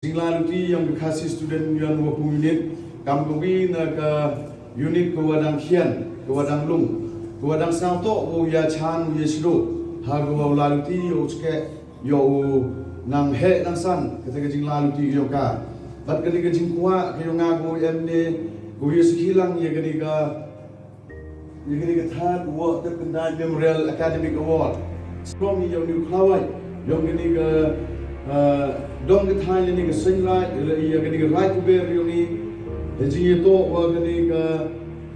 Singlalu ti yang dikasih student yang 20 unit, kami na ke unit ke wadang hian, ke wadang lung, ke wadang sang to o ya chan ya sido, ha ke lalu ti o cek yo nang he nang san, ketika singlalu ti yo ka, bat ketika jing kuah ke yo ngago emne, go yo sekilang ya ketika third award terkendali Memorial Academic Award, from yo new klawai, yo ketika dong ke thai ni ke senrai ya ke ni ke right uber yongi jingi to wa ke ni ke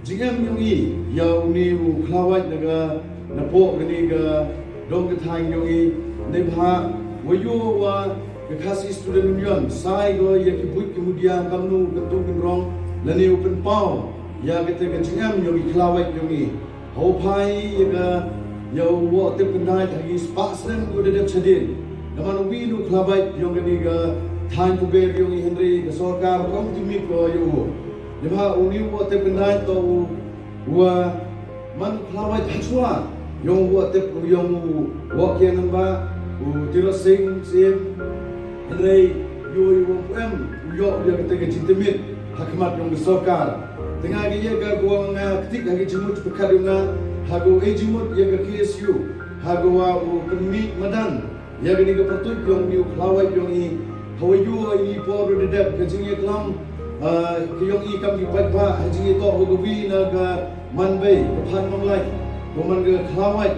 jingam yongi ya uni u khlawai daga na po ke ni ke dong ke thai yongi ne bha wayo wa ke khasi student union sai go ya ki buit kemudian kamnu ketu kinrong lani open pau ya ke te ke jingam yongi khlawai yongi ho phai ya ke ya wo te pendai hagi spaslen go de chadin naman winu klabai yung ganiga thain puber yung Henry ke sorkar kom timik ko yo diba uni wo te pendai to wa man klabai thachwa yung wo te yung wo ke namba u tirasing sim Henry yo em yo ya ke te jitemit hakmat yung sorkar tengah ge ga ko nga ktik hagi jimut pekat yung hago ejimut ya ke KSU hago wa u kemit madan ya gini ke patut yang new klawai yang i hawayu ini por de dep ke jingi klam ke yang i kam di patba jingi to ho wi na ga manbai ke phan manglai ko man ke klawai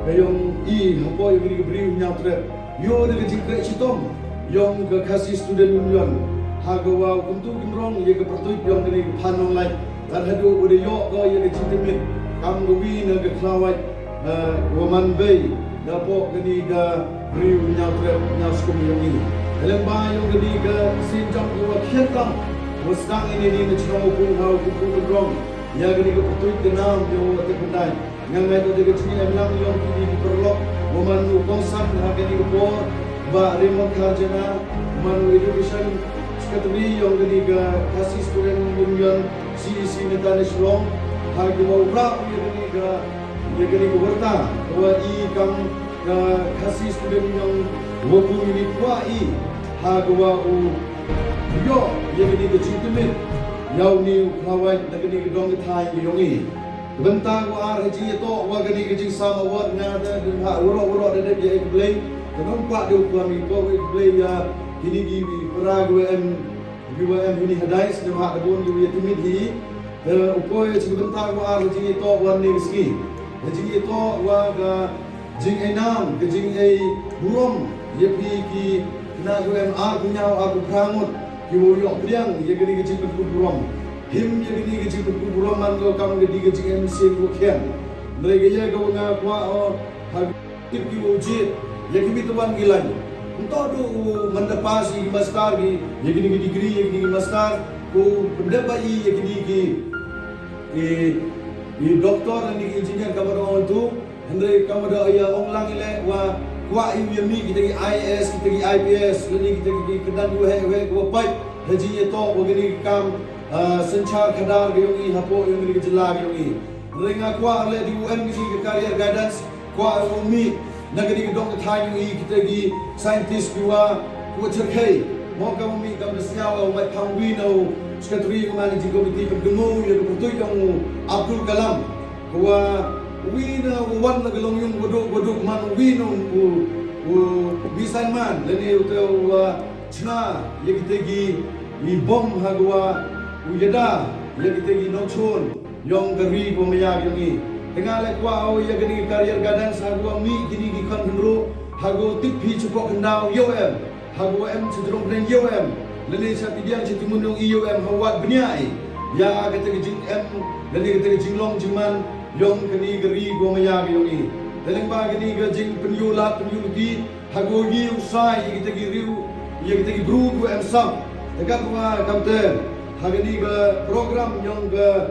ke yang i hapo yang gini ke bri nya tre yo de ke jingre chitom yang ke kasih student union hagawa kuntu kimrong ye ke patut yang gini ke phan manglai dan hadu ode yo ko ye ke chitemit kam wi na ke klawai ko manbai dapo gini ga beriu nyatre nyaskum yang ini. Dalam bayang gedi ke sinjam dua kiatang, mustang ini di negara pun hau kuku berong. Ya gedi ke pertui kenam yang wate pendai. Ngangai tu dekat sini emlang yang kini diperlok. Memanu konsep nah gedi ke por, ba remote karjana, memanu education sekretari yang gedi ke kasih student union CEC Netane Shlong. Harga mau berapa ya gedi ke berta. Bahwa i kam kasih student yang 20 unit kuai hagawa u yo yang ini kecintumin yau ni kawai negeri gedong thai yongi bentang wa haji to wa gani kecing sama wa ngada dan ha uro de dia play kenong kwa de kami ko play ya kini gi prago em ini hadais de ha bon gi timid hi upoy bentang wa haji to wa ni ski haji to wa ga jing enam ke jing ei burom ye pi ki na go em a gunyau aku prangut ki wo yo priang ye gini ke jing burom him ye gini ke jing burom man go kam ge di ke jing em se go khen le ge ye go nga kwa o ha tip ki wo jit ye ki bituan gilan unto do mandapas ki master ki ye gini ke degree ye gini master ko pendapat ye gini ki doktor ni engineer kamar tu Henry kamada ya onglang ile wa kwa yumi kita ki IS kita ki IPS lini kita ki kedan du he ko pai haji to ogini kam sanchar khadar ge yongi hapo yongi ke jila ge yongi ringa kwa le di UN ki career guidance kwa umi nagari ke dong thai yongi kita ki scientist wa ko cherkai mo ka umi kam desnyaw wa thangwi no secretary managing committee kam gemu ya ko yang Abdul Kalam wa wina wan na galong yung waduk man winong bisan man lani utaw chna yagitegi i bom hagwa uyada yagitegi nochon yong gari pomaya yongi tengale kwa o yagani career guidance hagwa mi gini gi kan hendro hago tipi chupok hendau yom hago em cidrong den yom lani sa tidiang citimunong yom hawat bniai ya gategi jing em lani gategi jinglong jiman yang kini geri gomaya yongi dalam bagi ni gajing penyulat penyuluti hagogi usai kita giriu yang kita bru go emsam dekat gua kapten hagani ga program yang ga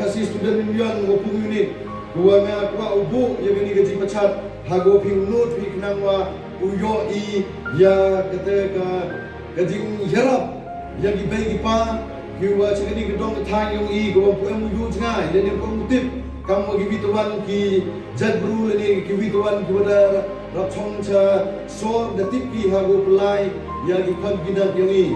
kasih student union 20 unit gua me akwa ubu yang ni gajing machat hago ping note pi knangwa uyo i ya kata ga gajing yarap yang dibai pa kiwa chini gedong thai yang i gua pu yu ngai dan yang mutip kamu gibi tuan ki jad bru ni gibi tuan kepada รับชงชาโซดติกีฮากูปลายยากิคนกินอย่างนี้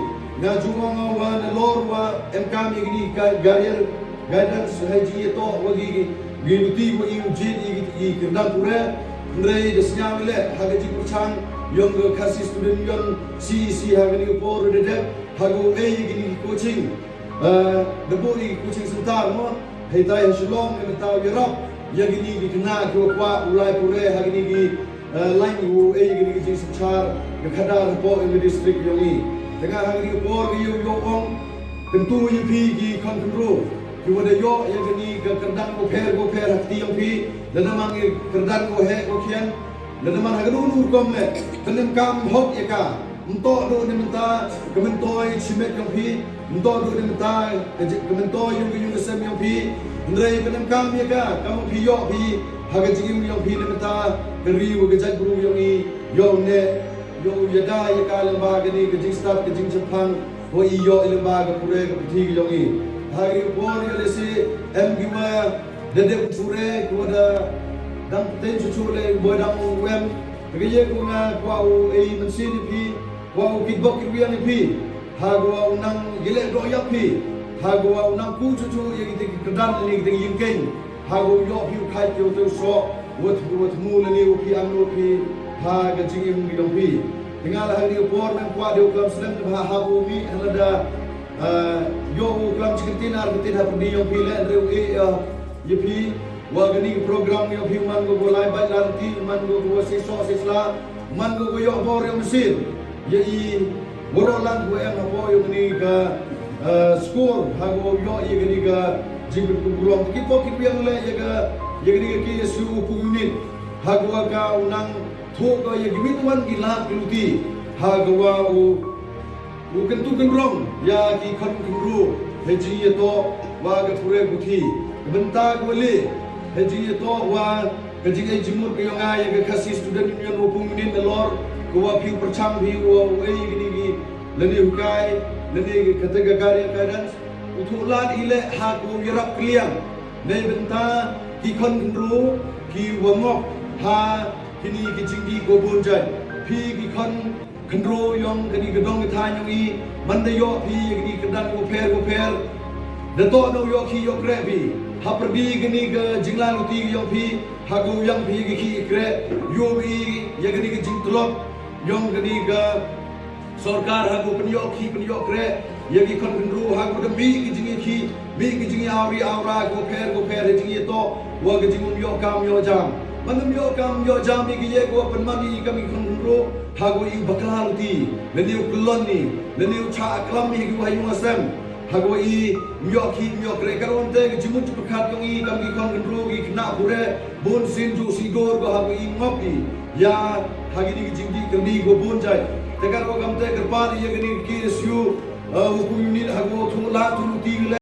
งาจุงงาวานลอร์ว่าเอ็มกามีกินีกายร์guidance haji itu wagi giluti ko ujid i kirdan pura ndrei desnya wile hagaji kurchang yong khasi student yon CEC hagani por de hago gini coaching the body coaching sentar mo heitai shlom ni taw yerap yagini gi kna ko kwa ulai pure hagini gi line wo gini gi senchar ke khada po in the district yongi tengah hagani por yo ong tentu yipi gi kontrol Ibu ada yo yang kini kerdan ko per hati yang pi dan namang kerdan ko he ko kian dan namang hagadu nur kom le dan kam hok ya ka ento do ni menta kementoi simet yang pi ento do ni menta kementoi yung sem yang pi ndrei kan kam ya ka kamu pi yo pi hagaji yang pi ni menta keri wo gejat guru yang ni yo ne yo yada ya ka lembaga ni gejing start gejing Jepang wo iyo lembaga pure ke peti yang ni hari por ya lesi em giwa dede pure ko da dang ten chuchu le boy dang wem kege ko na kwa u ei mensin pi kwa u kitbok kirbian pi ha gwa unang gile do ya pi ha gwa unang ku chuchu ye gite kedan ni gite yingken ha go yo pi khai yo to so wat mu le ni u pi am lo pi ha ga jingim gi dong pi tinggal hari por nang kwa de kam sedang ha bu mi halada yo kelam cikitin arbitin hapdi yang pile reu yepi wagani program yang pi man go bolai bai lanti man go siswa man go yo bor yang mesin ye borolan go yang apo yo ni ka skor hago yo ye gani ka jibut program ki pok ki yang le ye ga ye gani ki su pu unit hago ka unang tho go ye gimit wan ki la kiluti hago wa bukan tu kendrong ya ki kon kendru haji itu wa ga pure guthi benta gole haji itu wa haji ai jimur ke yang ai ga khasi student union opung ni lor ko wa piu percham bi wa ai gini gi lani hukai lani kata gagari guidance utulan ile ha ko yarap kliang nei benta ki kon kendru ki wa ngok ha kini ki jinggi go bonjai pi ki kon kendro yang kini gedong kita nyoi manda yo pi kini kedan go per dato no yo ki yo krebi ha pergi kini ke jinglan uti yo pi ha go yang pi ki kre yo bi ya kini ke jingtlok yang kini ke sarkar ha go penyo kre ya ki kon kendro ha go de mi ki jingi auri aura go per jingi to wa ke jingum yo kam yo jam mandam yo kam yo jam ki ye go penmani kami kendro hago i bakal ti leniu kulon ni leniu cha aklam ni ki wayu asam hago i myo kre karon te ki jimun chukat yong i kam ki kon kendro ki kna pure bon sin ju sigor go hago i ngopi ya hagi ni ki jinggi kendi go bon jai te kar go kam te kerpa ye ki ni ki su hukum unit hago thula tu ti